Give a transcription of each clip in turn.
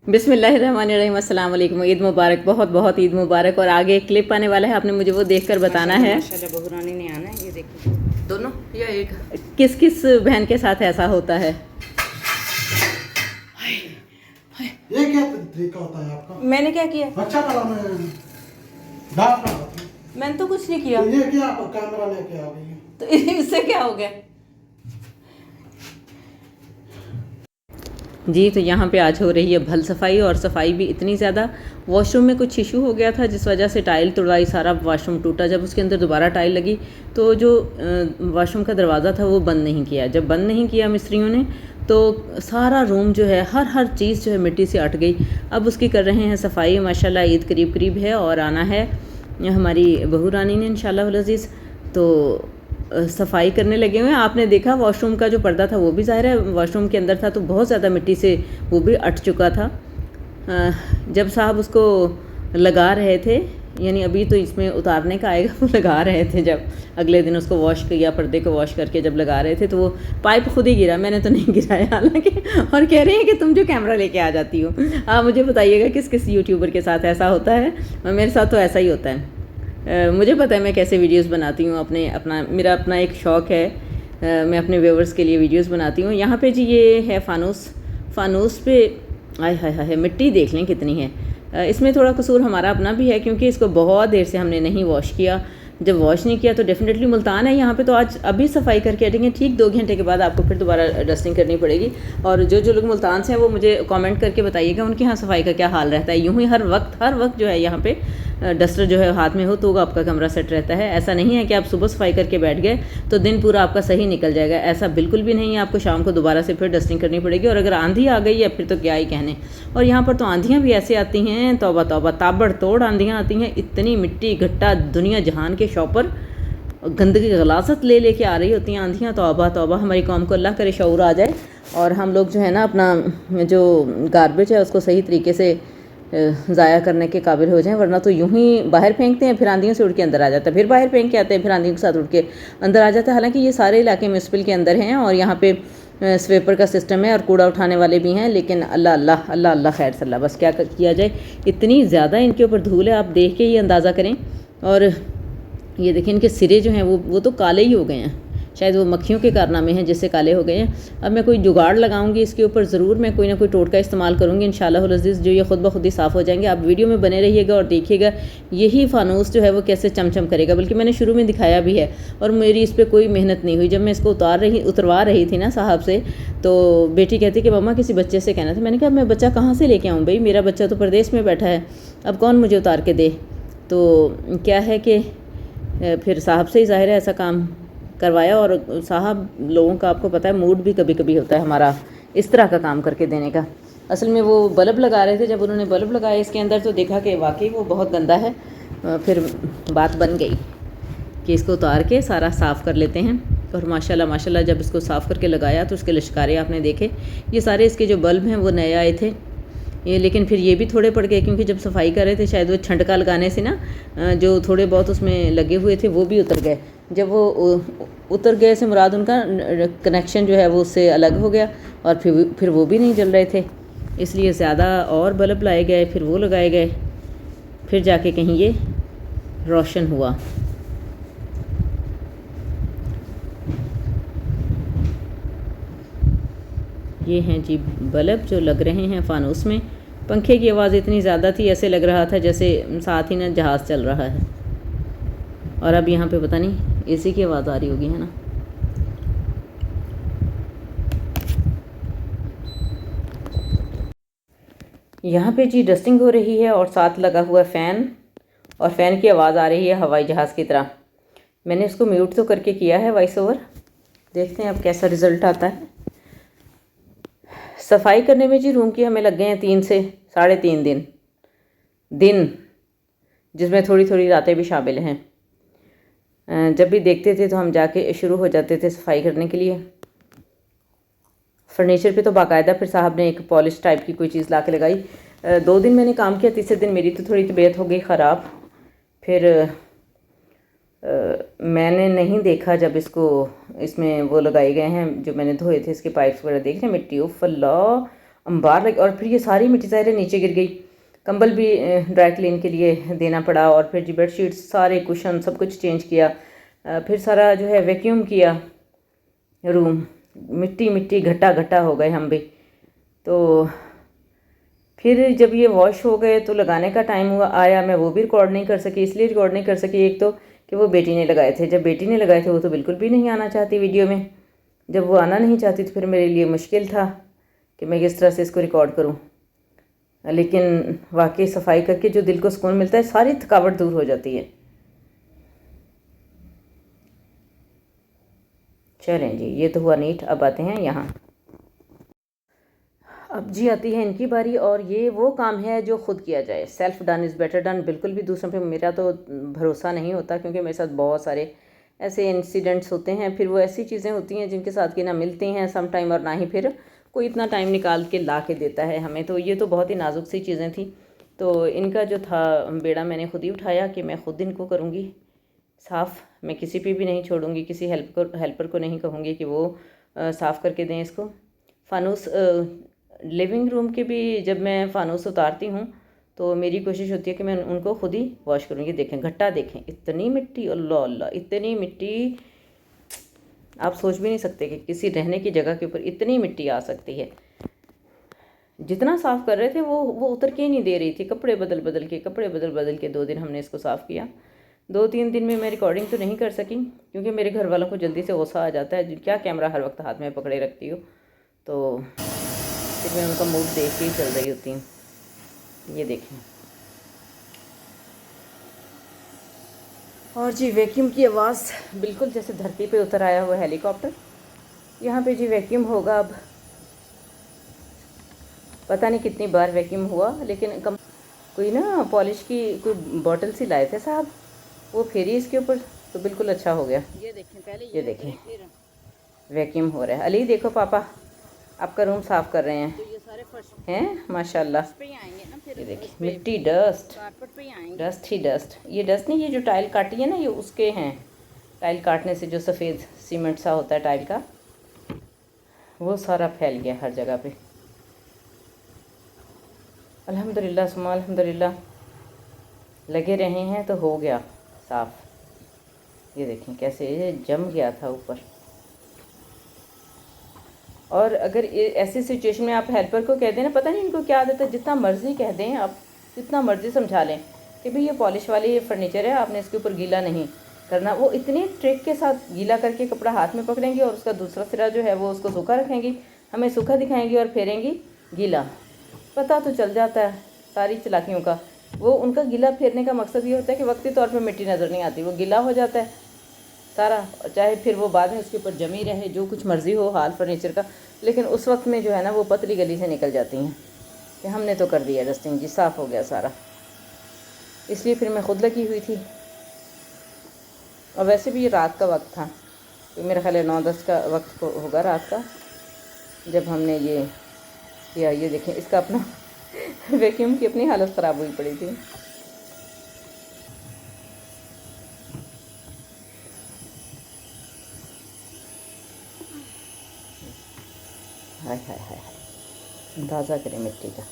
बिस्मिल्लाहिर्रहमानिर्रहीम, अस्सलाम वालेकुम। ईद मुबारक, बहुत बहुत ईद मुबारक। और आगे एक क्लिप आने वाला है, आपने मुझे वो देखकर बताना है। माशाल्लाह बहू रानी ने आना है, ये देखिए दोनों या एक किस किस बहन के साथ ऐसा होता है। ये क्या तरीका होता है आपका? मैंने क्या किया? अच्छा करा मैंने तो कुछ नहीं किया। तो ये क्या कैमरा लेके आ गई है? तो इससे क्या हो गया? जी, तो यहाँ पे आज हो रही है भल सफाई, और सफाई भी इतनी ज़्यादा। वॉशरूम में कुछ इशू हो गया था जिस वजह से टाइल तुड़वाई, सारा वॉशरूम टूटा। जब उसके अंदर दोबारा टाइल लगी तो जो वॉशरूम का दरवाज़ा था वो बंद नहीं किया। जब बंद नहीं किया मिस्त्रियों ने तो सारा रूम जो है, हर चीज़ जो है मिट्टी से अट गई। अब उसकी कर रहे हैं सफाई। माशाल्लाह ईद करीब करीब है और आना है हमारी बहू रानी ने इंशाल्लाह अज़ीज़। तो सफाई करने लगे हुए हैं। आपने देखा वॉशरूम का जो पर्दा था वो भी ज़ाहिर है वॉशरूम के अंदर था, तो बहुत ज़्यादा मिट्टी से वो भी अट चुका था। जब साहब उसको लगा रहे थे, यानी अभी तो इसमें उतारने का आएगा, वो लगा रहे थे। जब अगले दिन उसको वॉश किया, पर्दे को वॉश करके जब लगा रहे थे तो वो पाइप खुद ही गिरा, मैंने तो नहीं गिराया हालांकि। और कह रहे हैं कि तुम जो कैमरा लेके आ जाती हो। आप मुझे बताइएगा किस किस यूट्यूबर के साथ ऐसा होता है। मेरे साथ तो ऐसा ही होता है। मुझे पता है मैं कैसे वीडियोस बनाती हूँ। मेरा अपना एक शौक़ है। मैं अपने व्यूवर्स के लिए वीडियोस बनाती हूँ। यहाँ पे जी ये है फ़ानूस पे आय हाय हाय मिट्टी देख लें कितनी है। इसमें थोड़ा कसूर हमारा अपना भी है क्योंकि इसको बहुत देर से हमने नहीं वॉश किया। जब वॉश नहीं किया तो डेफिनेटली मुल्तान है यहाँ पे, तो आज अभी सफाई करके हटेंगे। ठीक 2 घंटे के बाद आपको फिर दोबारा डस्टिंग करनी पड़ेगी। और जो लोग मुल्तान से हैं वो मुझे कमेंट करके बताइएगा उनके यहाँ सफाई का क्या हाल रहता है। यूँ ही हर वक्त जो है यहाँ पे डस्टर जो है हाथ में हो तो आपका कमरा सेट रहता है। ऐसा नहीं है कि आप सुबह सफाई करके बैठ गए तो दिन पूरा आपका सही निकल जाएगा, ऐसा बिल्कुल भी नहीं है। आपको शाम को दोबारा से फिर डस्टिंग करनी पड़ेगी। और अगर आंधी आ गई है फिर तो क्या ही कहने। और यहाँ पर तो आंधियाँ भी ऐसे आती हैं, तौबा तौबा, ताबड़तोड़ आंधियाँ आती हैं। इतनी मिट्टी घट्टा दुनिया जहान के शॉपर गंदगी गलासत ले आ रही होती हैं आंधियाँ। तौबा तौबा, हमारी कौम को अल्लाह करे शऊर आ जाए और हम लोग जो है ना अपना जो गार्बेज है उसको सही तरीके से ज़ाया करने के काबिल हो जाएं। वरना तो यूं ही बाहर फेंकते हैं, फिर आंधियों से उड़ के अंदर आ जाता है, फिर बाहर फेंक के आते हैं, फिर आंधियों के साथ उड़ के अंदर आ जाता है। हालांकि ये सारे इलाके म्यूनसिपल के अंदर हैं और यहाँ पे स्वेपर का सिस्टम है और कूड़ा उठाने वाले भी हैं। लेकिन अल्लाह अल्लाह अल्लाह अल्लाह खैर सल्ला, बस क्या किया जाए। इतनी ज़्यादा इनके ऊपर धूल है, आप देख के ही अंदाज़ा करें। और ये देखिए इनके सिरे जो हैं वो तो काले ही हो गए हैं। शायद वो मक्खियों के कारनामे हैं जिससे काले हो गए हैं। अब मैं कोई जुगाड़ लगाऊंगी इसके ऊपर, ज़रूर मैं कोई ना कोई टोटका इस्तेमाल करूंगी इंशाल्लाह अज़ीज़, जो ये खुद ब खुद ही साफ़ हो जाएंगे। आप वीडियो में बने रहिएगा और देखिएगा यही फ़ानूस जो है वो कैसे चमचम करेगा। बल्कि मैंने शुरू में दिखाया भी है और मेरी इस पर कोई मेहनत नहीं हुई। जब मैं इसको उतरवा रही थी ना साहब से, तो बेटी कहती कि मम्मा किसी बच्चे से कहना था। मैंने कहा मैं बच्चा कहाँ से लेके आऊँ भाई, मेरा बच्चा तो प्रदेश में बैठा है, अब कौन मुझे उतार के दे। तो क्या है कि फिर साहब से ही ज़ाहिर है ऐसा काम करवाया। और साहब लोगों का आपको पता है मूड भी कभी कभी होता है हमारा इस तरह का काम करके देने का। असल में वो बल्ब लगा रहे थे, जब उन्होंने बल्ब लगाया इसके अंदर तो देखा कि वाकई वो बहुत गंदा है। फिर बात बन गई कि इसको उतार के सारा साफ़ कर लेते हैं। और माशाल्लाह माशाल्लाह जब इसको साफ़ करके लगाया तो उसके लश्कारे आपने देखे। ये सारे इसके जो बल्ब हैं वो नए आए थे ये, लेकिन फिर ये भी थोड़े पड़ गए क्योंकि जब सफाई कर रहे थे शायद वो छंटका लगाने से ना जो थोड़े बहुत उसमें लगे हुए थे वो भी उतर गए। जब वो उतर गए से मुराद उनका कनेक्शन जो है वो उससे अलग हो गया और फिर वो भी नहीं जल रहे थे, इसलिए ज़्यादा और बल्ब लाए गए, फिर वो लगाए गए, फिर जाके कहीं ये रोशन हुआ। ये हैं जी बल्ब जो लग रहे हैं फ़ानूस में। पंखे की आवाज़ इतनी ज़्यादा थी ऐसे लग रहा था जैसे साथ ही ना जहाज़ चल रहा है। और अब यहाँ पे पता नहीं एसी की आवाज़ आ रही होगी, है ना। यहाँ पे जी डस्टिंग हो रही है और साथ लगा हुआ फ़ैन, और फ़ैन की आवाज़ आ रही है हवाई जहाज़ की तरह। मैंने इसको म्यूट तो करके किया है वॉइस ओवर, देखते हैं अब कैसा रिज़ल्ट आता है। सफाई करने में जी रूम की हमें लग गए हैं 3 से 3.5 दिन, जिसमें थोड़ी थोड़ी रातें भी शामिल हैं। जब भी देखते थे तो हम जाके शुरू हो जाते थे सफाई करने के लिए। फर्नीचर पे तो बाकायदा फिर साहब ने एक पॉलिश टाइप की कोई चीज़ ला के लगाई। 2 दिन मैंने काम किया, तीसरे दिन मेरी तो थोड़ी तबीयत हो गई ख़राब। फिर मैंने नहीं देखा जब इसमें वो लगाए गए हैं जो मैंने धोए थे, इसके पाइप्स वगैरह देख रहे, मिट्टी उफ अल्लाह, अंबार लग, और फिर ये सारी मिट्टी ज़ाहिर है नीचे गिर गई। कंबल भी ड्राई क्लीन के लिए देना पड़ा, और फिर जी बेडशीट्स सारे कुशन सब कुछ चेंज किया। फिर सारा जो है वैक्यूम किया रूम, मिट्टी मिट्टी घटा घटा हो गए हम भी। तो फिर जब ये वॉश हो गए तो लगाने का टाइम हुआ आया, मैं वो भी रिकॉर्ड नहीं कर सकी। इसलिए रिकॉर्ड नहीं कर सकी, एक तो कि वो बेटी ने लगाए थे। जब बेटी ने लगाए थे वो तो बिल्कुल भी नहीं आना चाहती वीडियो में। जब वो आना नहीं चाहती तो फिर मेरे लिए मुश्किल था कि मैं किस तरह से इसको रिकॉर्ड करूं। लेकिन वाकई सफाई करके जो दिल को सुकून मिलता है, सारी थकावट दूर हो जाती है। चलें जी, ये तो हुआ नीट। अब आते हैं यहाँ। अब जी आती है इनकी बारी, और ये वो काम है जो खुद किया जाए। Self done is better done. बिल्कुल भी दूसरों पे मेरा तो भरोसा नहीं होता, क्योंकि मेरे साथ बहुत सारे ऐसे इंसिडेंट्स होते हैं। फिर वो ऐसी चीज़ें होती हैं जिनके साथ कि ना मिलती हैं सम टाइम, और ना ही फिर कोई इतना टाइम निकाल के ला के देता है हमें। तो ये तो बहुत ही नाजुक सी चीज़ें थी। तो इनका जो था बेड़ा मैंने खुद ही उठाया कि मैं खुद इनको करूँगी साफ़। मैं किसी पे भी नहीं छोड़ूंगी, किसी हेल्पर को नहीं कहूँगी कि वो साफ़ करके दें इसको। फानूस लिविंग रूम के भी जब मैं फ़ानूस उतारती हूँ तो मेरी कोशिश होती है कि मैं उनको खुद ही वॉश करूँ। ये देखें घट्टा, देखें इतनी मिट्टी, अल्लाह अल्लाह, इतनी मिट्टी आप सोच भी नहीं सकते कि किसी रहने की जगह के ऊपर इतनी मिट्टी आ सकती है। जितना साफ़ कर रहे थे वो उतर के ही नहीं दे रही थी। कपड़े बदल बदल के 2 दिन हमने इसको साफ़ किया। 2-3 दिन में मैं रिकॉर्डिंग तो नहीं कर सकी, क्योंकि मेरे घर वालों को जल्दी से गुस्सा आ जाता है। क्या कैमरा हर वक्त हाथ में पकड़े रखती हो, तो फिर मैं उनका मूड देख के ही चल रही होती हूँ। ये देखें, और जी वैक्यूम की आवाज़ बिल्कुल जैसे धरती पे उतर आया हुआ हेलीकॉप्टर। यहाँ पे जी वैक्यूम होगा। अब पता नहीं कितनी बार वैक्यूम हुआ, लेकिन कोई ना पॉलिश की कोई बॉटल सी लाए थे साहब, वो फेरी इसके ऊपर तो बिल्कुल अच्छा हो गया। ये देखें, पहले ये देखें वैक्यूम हो रहा है। अली देखो, पापा आपका रूम साफ़ कर रहे हैं। तो ये सारे फर्श हैं माशाल्लाह। पे ही आएंगे ना, फिर ये देखिए उस पे मिट्टी, डस्ट कारपेट पे ही आएंगे। डस्ट ही डस्ट। ये डस्ट नहीं, ये जो टाइल काटी है ना, ये उसके हैं। टाइल काटने से जो सफ़ेद सीमेंट सा होता है टाइल का, वो सारा फैल गया हर जगह पे। अल्हम्दुलिल्लाह सुम्मा अल्हम्दुलिल्लाह, लगे रहे हैं तो हो गया साफ़। ये देखें कैसे ये जम गया था ऊपर। और अगर ऐसी सिचुएशन में आप हेल्पर को कह दें ना, पता नहीं इनको क्या आदत है, जितना मर्ज़ी कह दें आप, जितना मर्ज़ी समझा लें कि भाई ये पॉलिश वाली फर्नीचर है, आपने इसके ऊपर गीला नहीं करना, वो इतनी ट्रिक के साथ गीला करके कपड़ा हाथ में पकड़ेंगी और उसका दूसरा सिरा जो है वो उसको सूखा रखेंगी, हमें सूखा दिखाएंगी और फेरेंगी गीला। पता तो चल जाता है सारी चालाकियों का। वो उनका गीला फेरने का मकसद ये होता है कि वक्ती तौर पे मिट्टी नज़र नहीं आती, वो गीला हो जाता है सारा, चाहे फिर वो बाद में उसके ऊपर जमी रहे, जो कुछ मर्ज़ी हो हाल फर्नीचर का, लेकिन उस वक्त में जो है ना वो पतली गली से निकल जाती हैं कि हमने तो कर दिया डस्टिंग जी, साफ़ हो गया सारा। इसलिए फिर मैं खुद लगी हुई थी। और वैसे भी ये रात का वक्त था, तो मेरा ख्याल है 9-10 का वक्त होगा रात का जब हमने ये किया। ये देखें इसका अपना वैक्यूम की अपनी हालत ख़राब हुई पड़ी थी। हाय हाय हाय हाय, अंदाज़ा करें मिट्टी का।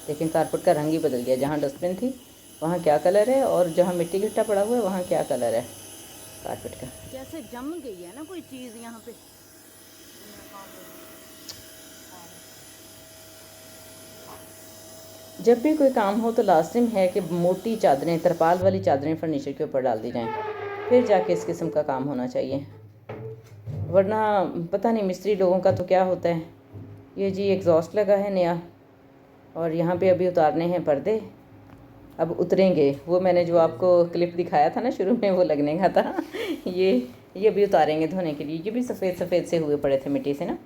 लेकिन कारपेट का रंग ही बदल गया। जहाँ डस्टबिन थी वहाँ क्या कलर है, और जहाँ मिट्टी घट्टा पड़ा हुआ है वहाँ क्या कलर है कारपेट का। जैसे जम गई है ना कोई चीज़ यहाँ पे। जब भी कोई काम हो तो लाजिम है कि मोटी चादरें, तरपाल वाली चादरें फर्नीचर के ऊपर डाल दी जाएं, फिर जाके इस किस्म का काम होना चाहिए। वरना पता नहीं मिस्त्री लोगों का तो क्या होता है। ये जी एग्जॉस्ट लगा है नया, और यहाँ पे अभी उतारने हैं पर्दे, अब उतरेंगे। वो मैंने जो आपको क्लिप दिखाया था ना शुरू में, वो लगने का था। ये अभी उतारेंगे धोने के लिए। ये भी सफ़ेद सफ़ेद से हुए पड़े थे मिट्टी से ना।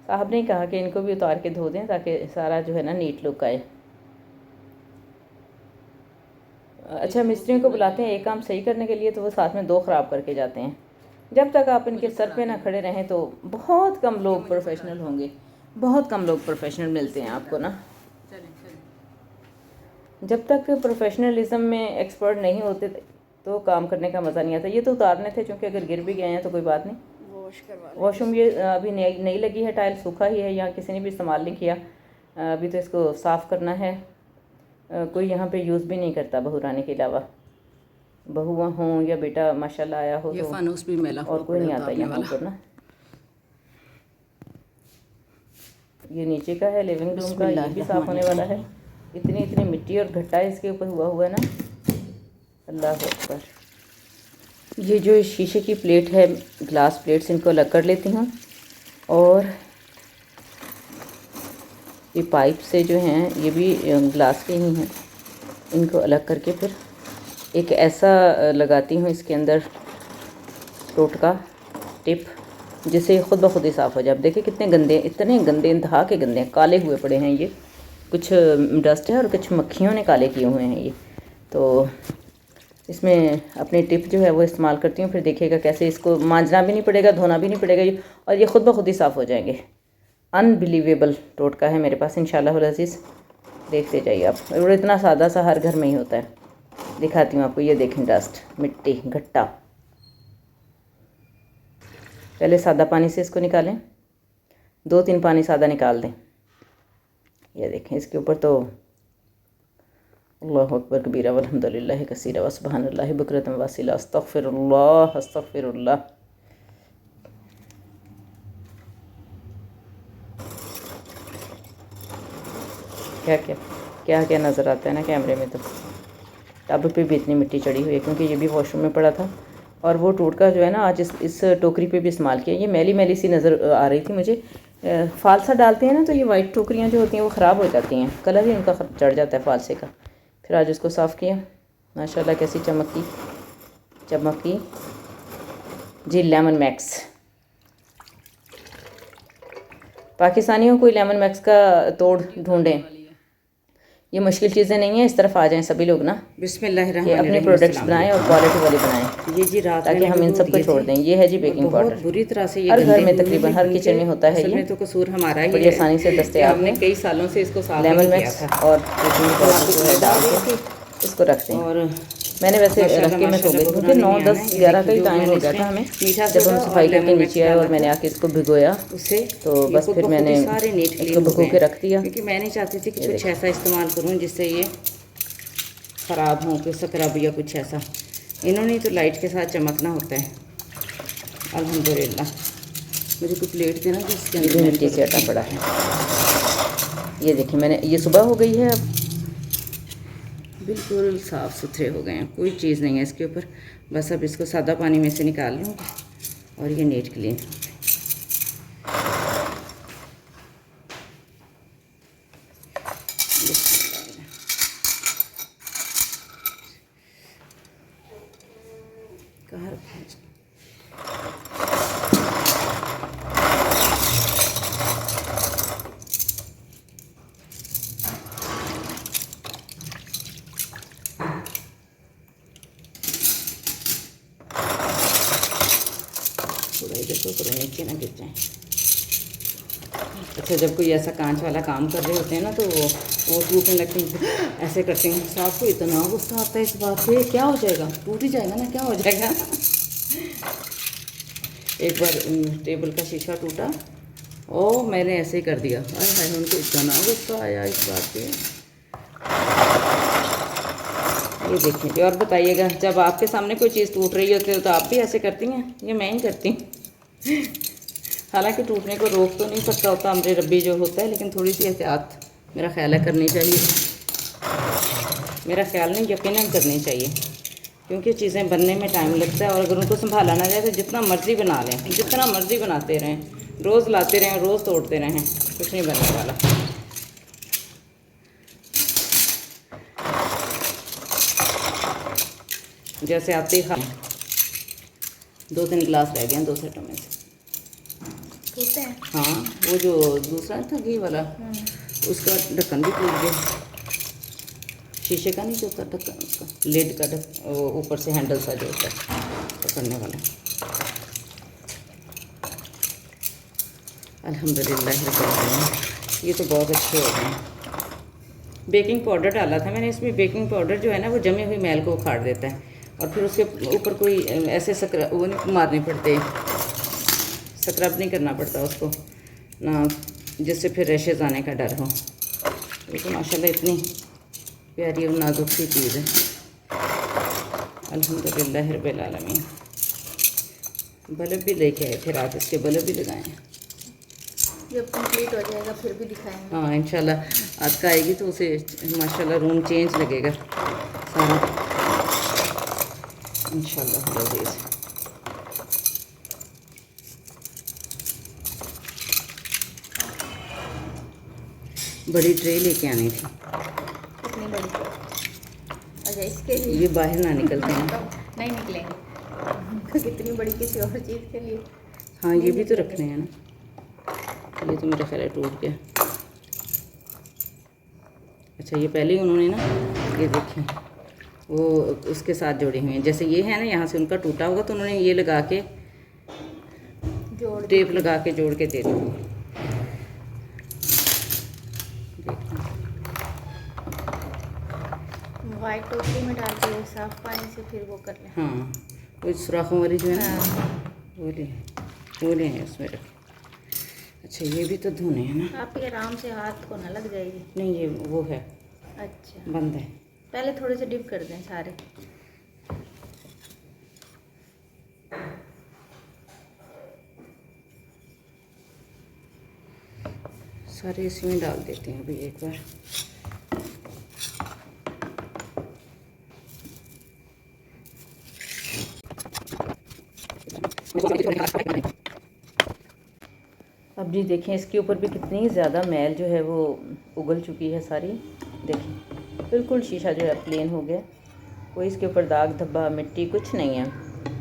साहब ने कहा कि इनको भी उतार के धो दें ताकि सारा जो है ना नीट लुक आए। अच्छा, मिस्त्रियों को बुलाते हैं एक काम सही करने के लिए तो वो साथ में 2 ख़राब करके जाते हैं। जब तक आप इनके सर पे ना खड़े रहें तो बहुत कम लोग प्रोफेशनल होंगे, बहुत कम लोग प्रोफेशनल मिलते हैं आपको ना। जब तक प्रोफेशनलिज्म में एक्सपर्ट नहीं होते तो काम करने का मज़ा नहीं आता। ये तो उतारने थे, क्योंकि अगर गिर भी गए हैं तो कोई बात नहीं, वॉश करवा। वॉशरूम ये अभी नई लगी है, टाइल सूखा ही है, यहाँ किसी ने भी इस्तेमाल नहीं किया। अभी तो इसको साफ़ करना है। कोई यहाँ पे यूज़ भी नहीं करता बहुरानी के अलावा। बहुआ हों या बेटा माशाल्लाह आया हो ये तो फानूस भी मैला और कोई नहीं आता यहाँ पर ना। ये नीचे का है लिविंग रूम का, ये भी साफ़ होने वाला है। इतनी इतनी मिट्टी और घट्टा इसके ऊपर हुआ है ना, अल्लाह अकबर। ये जो शीशे की प्लेट है, ग्लास प्लेट्स, इनको अलग कर लेती हूँ। और ये पाइप से जो हैं ये भी ग्लास के ही हैं, इनको अलग करके फिर एक ऐसा लगाती हूँ इसके अंदर टोटका टिप, जिससे ये खुद ब खुद ही साफ़ हो जाए। अब देखिए कितने गंदे, इतने गंदे, इंतहा के गंदे हैं, काले हुए पड़े हैं ये। कुछ डस्ट है और कुछ मक्खियों ने काले किए हुए हैं ये। तो इसमें अपनी टिप जो है वो इस्तेमाल करती हूँ। फिर देखिएगा कैसे इसको मांजना भी नहीं पड़ेगा, धोना भी नहीं पड़ेगा ये, और ये खुद ब खुद ही साफ़ हो जाएंगे। अनबिलीवेबल टोटका है मेरे पास इंशाल्लाह अज़ीज़, देखते जाइए आप। और इतना सादा सा हर घर में ही होता है। दिखाती हूँ आपको, ये देखें डस्ट, मिट्टी, घट्टा। पहले सादा पानी से इसको निकालें, 2-3 पानी सादा निकाल दें। ये देखें इसके ऊपर तो अल्लाहु अकबर कबीरा वल्हम्दुलिल्लाहि कसीरा व सुबहानल्लाहि बुकरतम व असीला अस्तगफिरुल्लाह अस्तगफिरुल्लाह। क्या क्या नज़र आता है ना कैमरे में। तो टब पे भी इतनी मिट्टी चढ़ी हुई है, क्योंकि ये भी वॉशरूम में पड़ा था। और वो टोटका जो है ना आज इस टोकरी पे भी इस्तेमाल किया। ये मैली मैली सी नज़र आ रही थी मुझे। फालसा डालते हैं ना तो ये वाइट टोकरियाँ जो होती हैं वो ख़राब हो जाती हैं, कलर ही उनका चढ़ जाता है फालसे का। फिर आज उसको साफ़ किया, माशाल्लाह कैसी चमकी जी। लेमन मैक्स, पाकिस्तानियों को लेमन मैक्स का तोड़ ढूंढें, ये मुश्किल चीज़ें नहीं हैं। इस तरफ आ जाएं सभी लोग ना, बिस्मिल्लाहिर्रहमानिर्रहीम, अपने प्रोडक्ट्स बनाएं और क्वालिटी वाले बनाएं। ये जी रात ताकि हम इन सबको छोड़ दें। ये है जी बेकिंग पाउडर, बुरी तरह से ये हर घर में गंदे तकरीबन हर किचन में होता है। ये तो कसूर हमारा ही बड़ी है, आसानी से दस्तयाब हमने है। कई सालों से इसको साफ लेमन नहीं मैक्स किया था। और बेकिंग पाउडर जो है डाल के इसको रख दें। और मैंने वैसे रख के मैं सो गई थी, क्योंकि 9, 10, 11 का ही टाइम हो गया था हमें जब हम सफाई करके नीचे आए। और मैंने आके इसको भिगोया, उससे तो बस फिर मैंने इसको भिगो के रख दिया। क्योंकि मैं नहीं चाहती थी कि कुछ ऐसा इस्तेमाल करूँ जिससे ये ख़राब हो, कोई स्क्रब या कुछ ऐसा। इन्होंने तो लाइट के साथ चमकना होता है। अल्हम्दुलिल्लाह। मुझे कुछ प्लेट देना जिसके अंदर मिट्टी से आटा पड़ा है। ये देखिए मैंने, ये सुबह हो गई है, अब बिल्कुल साफ़ सुथरे हो गए हैं, कोई चीज़ नहीं है इसके ऊपर। बस अब इसको सादा पानी में से निकाल लूँगी और ये नीट क्लीन। कहाँ रखा है? थोड़ा इधर को करो, नीचे ना गिर जाए। अच्छा, जब कोई ऐसा कांच वाला काम कर रहे होते हैं ना तो वो टूटने लगते हैं, ऐसे करते हैं। साहब को इतना गुस्सा आता है इस बात पे, क्या हो जाएगा, टूट ही जाएगा ना, क्या हो जाएगा। एक बार टेबल का शीशा टूटा, ओ मैंने ऐसे ही कर दिया। हाय हाय, उनको इतना गुस्सा आया इस बात पे। ये देखिए। और बताइएगा, जब आपके सामने कोई चीज़ टूट रही होती है तो आप भी ऐसे करती हैं? ये मैं ही करती हूँ। हालांकि टूटने को रोक तो नहीं सकता होता अमरे रब्बी जो होता है, लेकिन थोड़ी सी एहतियात मेरा ख्याल है करनी चाहिए। मेरा ख्याल नहीं, यकीनन करनी चाहिए, क्योंकि चीज़ें बनने में टाइम लगता है। और अगर उनको संभाला ना जाए तो जितना मर्ज़ी बना लें, जितना मर्ज़ी बनाते रहें, रोज़ लाते रहें, रोज़ तोड़ते रहें, कुछ नहीं बनने वाला। जैसे आते ही खा 2-3 गिलास रह गए 2 सेटों में से। हाँ, वो जो दूसरा था घी वाला, उसका ढक्कन भी टूट गया। शीशे का नहीं जो होता ढक्कन, उसका लेड का ऊपर से हैंडल सा जो होता है पकड़ने वाला। अल्हम्दुलिल्लाह, ये तो बहुत अच्छे हो गए। बेकिंग पाउडर डाला था मैंने इसमें। बेकिंग पाउडर जो है ना वो जमी हुई मैल को उखाड़ देता है, और फिर उसके ऊपर कोई ऐसे वो नहीं मारने पड़ते, स्क्रब नहीं करना पड़ता उसको ना, जिससे फिर रैशेज़ आने का डर हो। ये तो माशाल्लाह इतनी प्यारी और नाजुक सी चीज़ है। अल्हम्दुलिल्लाह रब्बिल आलमीन। बल्ब भी लेके आए थे रात, इसके बल्ब भी लगाए हैं। जब कंप्लीट हो जाएगा फिर भी दिखाएंगे। हाँ इंशाल्लाह आज का आएगी तो उसे माशाल्लाह रूम चेंज लगेगा सारा इंशाल्लाह अज़ीज़। बड़ी ट्रे लेके आनी थी। कितनी बड़ी? अच्छा इसके लिए ये बाहर ना निकलते हैं। नहीं निकलेंगे। कितनी बड़ी किसी और चीज़ के लिए। हाँ ये भी तो रखने हैं ना। ये तो मेरा ख्याल है टूट गया। अच्छा ये पहले ही उन्होंने ना ये देखें वो उसके साथ जोड़ी हुई हैं। जैसे ये है ना यहाँ से उनका टूटा होगा तो उन्होंने ये लगा के जोड़ टेप लगा के जोड़ के दे दी। वाइट टोकरी में डाल के साफ पानी से फिर वो कर लें। हाँ वो सुराखों वाली जो है ना हाँ। वो ले हैं उसमें रख। अच्छा ये भी तो धोने हैं ना। आपके आराम से हाथ को ना लग जाएगी। नहीं ये वो है अच्छा बंद है। पहले थोड़े से डिप कर दें सारे। सारे इसी में डाल देते हैं अभी एक बार। अब जी देखें इसके ऊपर भी कितनी ज़्यादा मैल जो है वो उगल चुकी है सारी। देखें बिल्कुल शीशा जो है प्लेन हो गया, कोई इसके ऊपर दाग धब्बा मिट्टी कुछ नहीं है।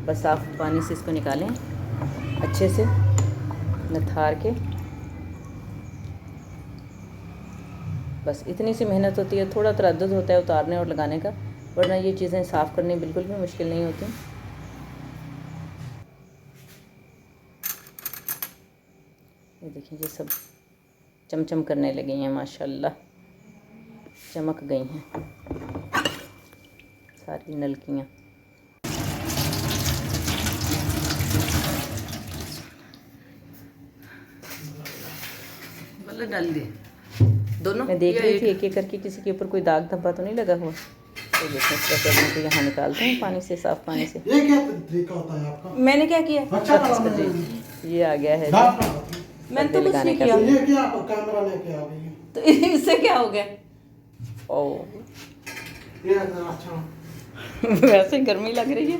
बस साफ़ पानी से इसको निकालें अच्छे से नथार के। बस इतनी सी मेहनत होती है, थोड़ा तरद्दुद होता है उतारने और लगाने का, वरना ये चीज़ें साफ़ करनी बिल्कुल भी मुश्किल नहीं होती। ये देखिए ये सब चमचम करने लगी हैं माशाल्लाह, चमक गई हैं सारी नलकियाँ। मतलब डाल दिए दोनों। मैं देख रही थी एक एक करके किसी के ऊपर कोई दाग धब्बा तो नहीं लगा हुआ। तो देखो इस तरह करने को यहाँ निकालते हैं पानी से, साफ पानी से। ये क्या तरीका होता है आपका? मैंने क्या किया? अच्छा ये आ गया है मैंने तो कुछ लगाने नहीं का। किया। ये क्या आप कैमरा लेके आ गई है? तो इससे क्या हो गया? ओ ये अच्छा वैसे गर्मी लग रही है।